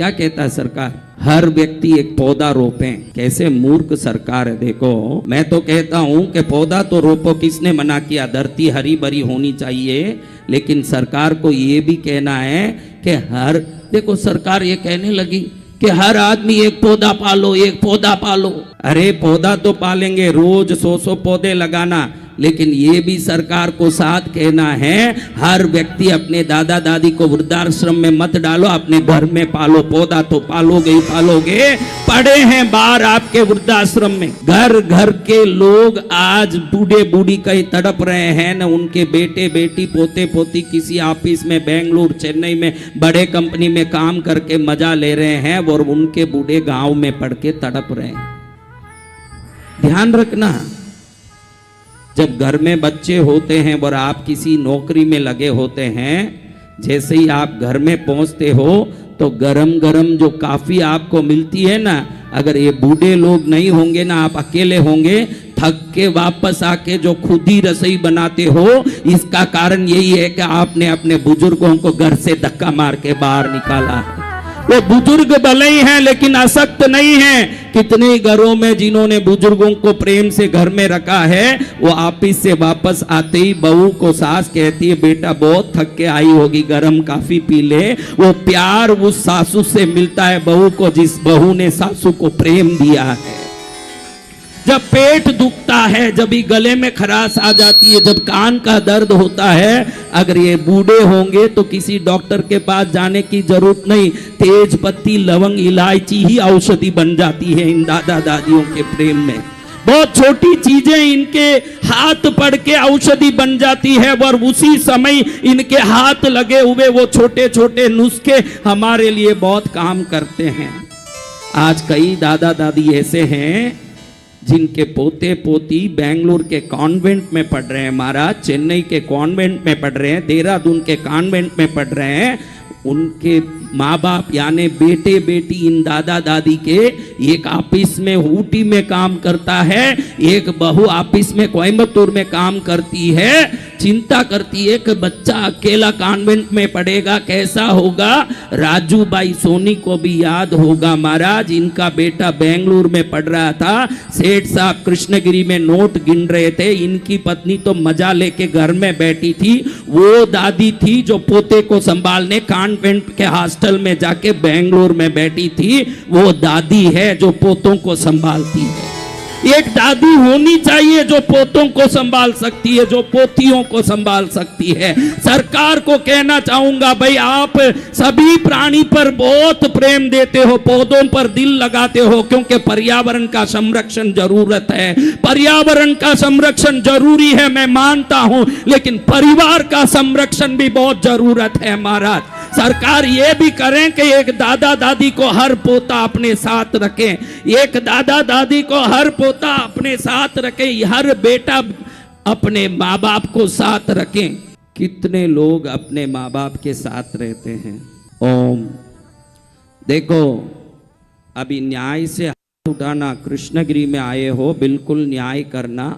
क्या कहता है सरकार? हर व्यक्ति एक पौधा रोपे। कैसे मूर्ख सरकार है देखो। मैं तो कहता हूं कि पौधा तो रोपो, किसने मना किया? धरती हरी भरी होनी चाहिए, लेकिन सरकार को ये भी कहना है कि देखो सरकार ये कहने लगी कि हर आदमी एक पौधा पालो, एक पौधा पालो। अरे पौधा तो पालेंगे, रोज 100 पौधे लगाना, लेकिन ये भी सरकार को साथ कहना है हर व्यक्ति अपने दादा दादी को वृद्धाश्रम में मत डालो, अपने घर में पालो। पौधा तो पालोगे ही पालोगे। पड़े हैं बाहर आपके वृद्धाश्रम में, घर घर के लोग आज बूढ़े बूढ़ी कहीं तड़प रहे हैं न, उनके बेटे बेटी पोते पोती किसी ऑफिस में बेंगलुरु चेन्नई में बड़े कंपनी में काम करके मजा ले रहे हैं और उनके बूढ़े गांव में पड़ के तड़प रहे हैं। ध्यान रखना, जब घर में बच्चे होते हैं और आप किसी नौकरी में लगे होते हैं, जैसे ही आप घर में पहुंचते हो तो गरम गरम जो काफी आपको मिलती है ना, अगर ये बूढ़े लोग नहीं होंगे ना, आप अकेले होंगे, थक के वापस आके जो खुद ही रसोई बनाते हो, इसका कारण यही है कि आपने अपने बुजुर्गों को घर से धक्का मार के बाहर निकाला है। वो बुजुर्ग भले ही हैं लेकिन असक्त नहीं हैं। कितने घरों में जिन्होंने बुजुर्गों को प्रेम से घर में रखा है, वो ऑफिस से वापस आते ही बहू को सास कहती है बेटा बहुत थक के आई होगी, गरम काफी पी ले। वो प्यार उस सासू से मिलता है बहू को जिस बहू ने सासू को प्रेम दिया है। जब पेट दुखता है, जब भी गले में खराश आ जाती है, जब कान का दर्द होता है, अगर ये बूढ़े होंगे तो किसी डॉक्टर के पास जाने की जरूरत नहीं, तेज पत्ती लवंग इलायची ही औषधि बन जाती है इन दादा दादियों के प्रेम में। बहुत छोटी चीजें इनके हाथ पड़ के औषधि बन जाती है और उसी समय इनके हाथ लगे हुए वो छोटे छोटे नुस्खे हमारे लिए बहुत काम करते हैं। आज कई दादा दादी ऐसे हैं जिनके पोते पोती बेंगलुरु के कॉन्वेंट में पढ़ रहे हैं महाराज, चेन्नई के कॉन्वेंट में पढ़ रहे हैं, देहरादून के कॉन्वेंट में पढ़ रहे हैं। उनके माँ बाप यानी बेटे बेटी इन दादा दादी के, एक ऑफिस में ऊटी में काम करता है, एक बहू ऑफिस में कोयम्बतूर में काम करती है। चिंता करती है कि बच्चा अकेला कॉन्वेंट में पढ़ेगा, कैसा होगा। राजू भाई सोनी को भी याद होगा महाराज, इनका बेटा बेंगलुरु में पढ़ रहा था, सेठ साहब कृष्णगिरी में नोट गिन रहे थे, इनकी पत्नी तो मजा लेके घर में बैठी थी। वो दादी थी जो पोते को संभालने कॉन्वेंट के हॉस्टल में जाके बेंगलुरु में बैठी थी। वो दादी है जो पोतों को संभालती है। एक दादी होनी चाहिए जो पोतों को संभाल सकती है, जो पोतियों को संभाल सकती है। सरकार को कहना चाहूंगा भाई आप सभी प्राणी पर बहुत प्रेम देते हो, पौधों पर दिल लगाते हो, क्योंकि पर्यावरण का संरक्षण जरूरत है। पर्यावरण का संरक्षण जरूरी है मैं मानता हूं, लेकिन परिवार का संरक्षण भी बहुत जरूरत है महाराज। सरकार ये भी करें कि एक दादा दादी को हर पोता अपने साथ रखें, एक दादा दादी को हर पोता अपने साथ रखें, हर बेटा अपने माँ बाप को साथ रखें। कितने लोग अपने माँ बाप के साथ रहते हैं? ओम देखो, अभी न्याय से हाथ उठाना, कृष्णगिरी में आए हो, बिल्कुल न्याय करना।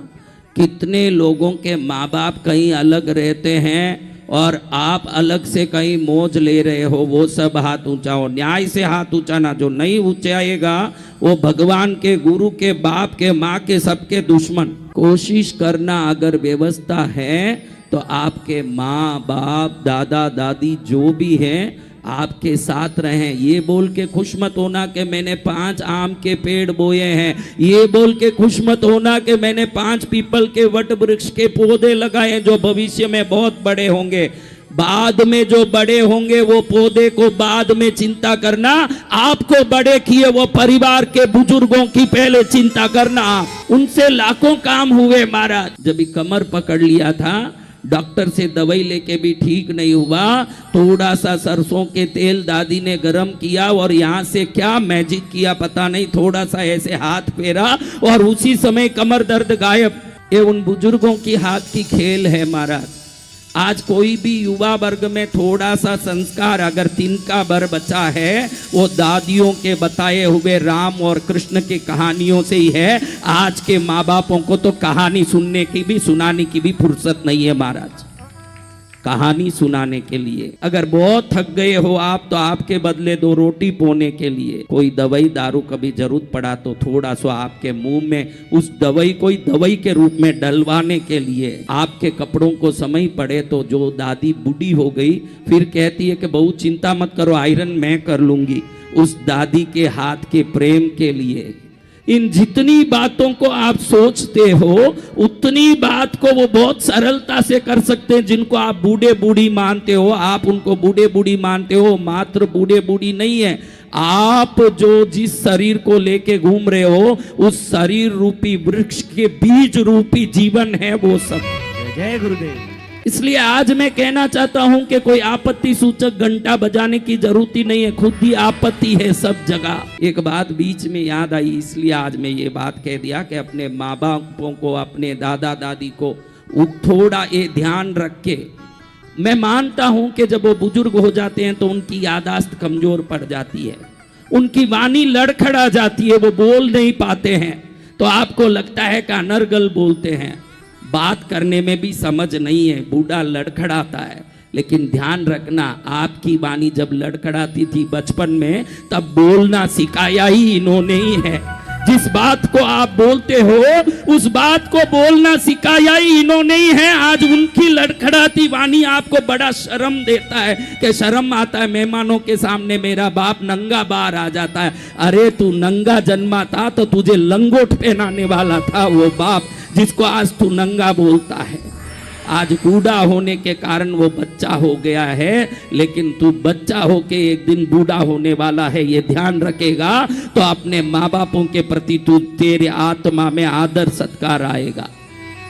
कितने लोगों के माँ बाप कहीं अलग रहते हैं और आप अलग से कहीं मौज ले रहे हो, वो सब हाथ ऊंचाओ। न्याय से हाथ ऊंचाना, जो नहीं ऊंचाएगा वो भगवान के, गुरु के, बाप के, माँ के, सबके दुश्मन। कोशिश करना, अगर व्यवस्था है तो आपके माँ बाप दादा दादी जो भी हैं आपके साथ रहें। ये बोल के खुश मत होना कि मैंने 5 आम के पेड़ बोए हैं, ये बोल के खुश मत होना कि मैंने 5 पीपल के वट वृक्ष के पौधे लगाए हैं जो भविष्य में बहुत बड़े होंगे। बाद में जो बड़े होंगे वो पौधे को बाद में चिंता करना, आपको बड़े किए वो परिवार के बुजुर्गों की पहले चिंता करना। उनसे लाखों काम हुए महाराज। जब भी कमर पकड़ लिया था, डॉक्टर से दवाई लेके भी ठीक नहीं हुआ, थोड़ा सा सरसों के तेल दादी ने गरम किया और यहाँ से क्या मैजिक किया पता नहीं, थोड़ा सा ऐसे हाथ फेरा और उसी समय कमर दर्द गायब। ये उन बुजुर्गों की हाथ की खेल है महाराज। आज कोई भी युवा वर्ग में थोड़ा सा संस्कार अगर तिनका भर बचा है, वो दादियों के बताए हुए राम और कृष्ण की कहानियों से ही है। आज के माँ बापों को तो कहानी सुनने की भी, सुनाने की भी फुर्सत नहीं है महाराज। कहानी सुनाने के लिए। अगर बहुत थक गए हो आप तो आपके बदले 2 रोटी बोने के लिए, कोई दवाई दारू कभी जरूरत पड़ा तो थोड़ा सा आपके मुंह में उस दवाई कोई दवाई के रूप में डलवाने के लिए, आपके कपड़ों को समय पड़े तो जो दादी बूढ़ी हो गई फिर कहती है कि बहू चिंता मत करो आयरन मैं कर लूंगी, उस दादी के हाथ के प्रेम के लिए। इन जितनी बातों को आप सोचते हो उतनी बात को वो बहुत सरलता से कर सकते हैं। जिनको आप बूढ़े बूढ़ी मानते हो, आप उनको बूढ़े बूढ़ी मानते हो, मात्र बूढ़े बूढ़ी नहीं है, आप जो जिस शरीर को लेके घूम रहे हो उस शरीर रूपी वृक्ष के बीज रूपी जीवन है वो सब। जय गुरुदेव। इसलिए आज मैं कहना चाहता हूं कि कोई आपत्ति सूचक घंटा बजाने की जरूरत ही नहीं है, खुद ही आपत्ति है सब जगह। एक बात बीच में याद आई इसलिए आज मैं ये बात कह दिया कि अपने माँ बापों को, अपने दादा दादी को थोड़ा ये ध्यान रख के, मैं मानता हूं कि जब वो बुजुर्ग हो जाते हैं तो उनकी यादाश्त कमजोर पड़ जाती है, उनकी वाणी लड़खड़ा जाती है, वो बोल नहीं पाते हैं, तो आपको लगता है कि अनर्गल बोलते हैं, बात करने में भी समझ नहीं है, बूढ़ा लड़खड़ाता है। लेकिन ध्यान रखना, आपकी वाणी जब लड़खड़ाती थी बचपन में तब बोलना सिखाया ही इन्होंने ही है। जिस बात को आप बोलते हो उस बात को बोलना सिखाया ही इन्होंने ही है। आज उनकी लड़खड़ाती वाणी आपको बड़ा शर्म देता है कि शर्म आता है मेहमानों के सामने मेरा बाप नंगा बाहर आ जाता है। अरे तू नंगा जन्मा था तो तुझे लंगोट पहनाने वाला था वो बाप जिसको आज तू नंगा बोलता है। आज बूढ़ा होने के कारण वो बच्चा हो गया है, लेकिन तू बच्चा होके एक दिन बूढ़ा होने वाला है, ये ध्यान रखेगा तो अपने माँ बापों के प्रति तू तेरे आत्मा में आदर सत्कार आएगा।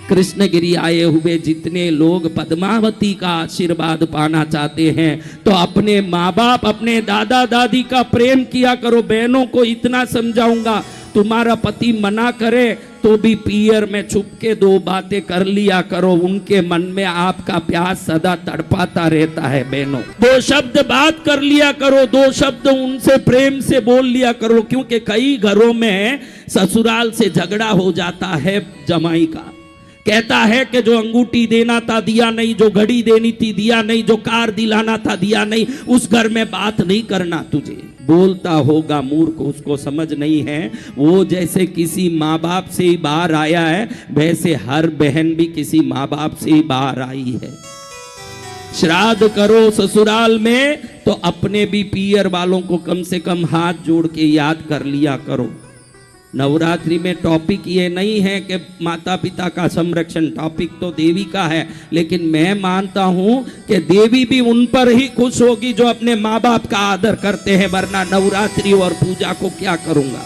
कृष्णगिरी आए हुए जितने लोग पद्मावती का आशीर्वाद पाना चाहते हैं तो अपने माँ बाप, अपने दादा दादी का प्रेम किया करो। बहनों को इतना समझाऊंगा, तुम्हारा पति मना करे तो भी पियर में छुप के 2 बातें कर लिया करो, उनके मन में आपका प्यार सदा तड़पाता रहता है। बहनों 2 शब्द बात कर लिया करो, 2 शब्द उनसे प्रेम से बोल लिया करो, क्योंकि कई घरों में ससुराल से झगड़ा हो जाता है। जमाई का कहता है कि जो अंगूठी देना था दिया नहीं, जो घड़ी देनी थी दिया नहीं, जो कार दिलाना था दिया नहीं, उस घर में बात नहीं करना तुझे। बोलता होगा मूर्ख, उसको समझ नहीं है। वो जैसे किसी माँ बाप से ही बाहर आया है वैसे हर बहन भी किसी माँ बाप से ही बाहर आई है। श्राद्ध करो ससुराल में तो अपने भी पियर वालों को कम से कम हाथ जोड़ के याद कर लिया करो। नवरात्रि में टॉपिक ये नहीं है कि माता पिता का संरक्षण, टॉपिक तो देवी का है, लेकिन मैं मानता हूं कि देवी भी उन पर ही खुश होगी जो अपने माँ बाप का आदर करते हैं, वरना नवरात्रि और पूजा को क्या करूंगा।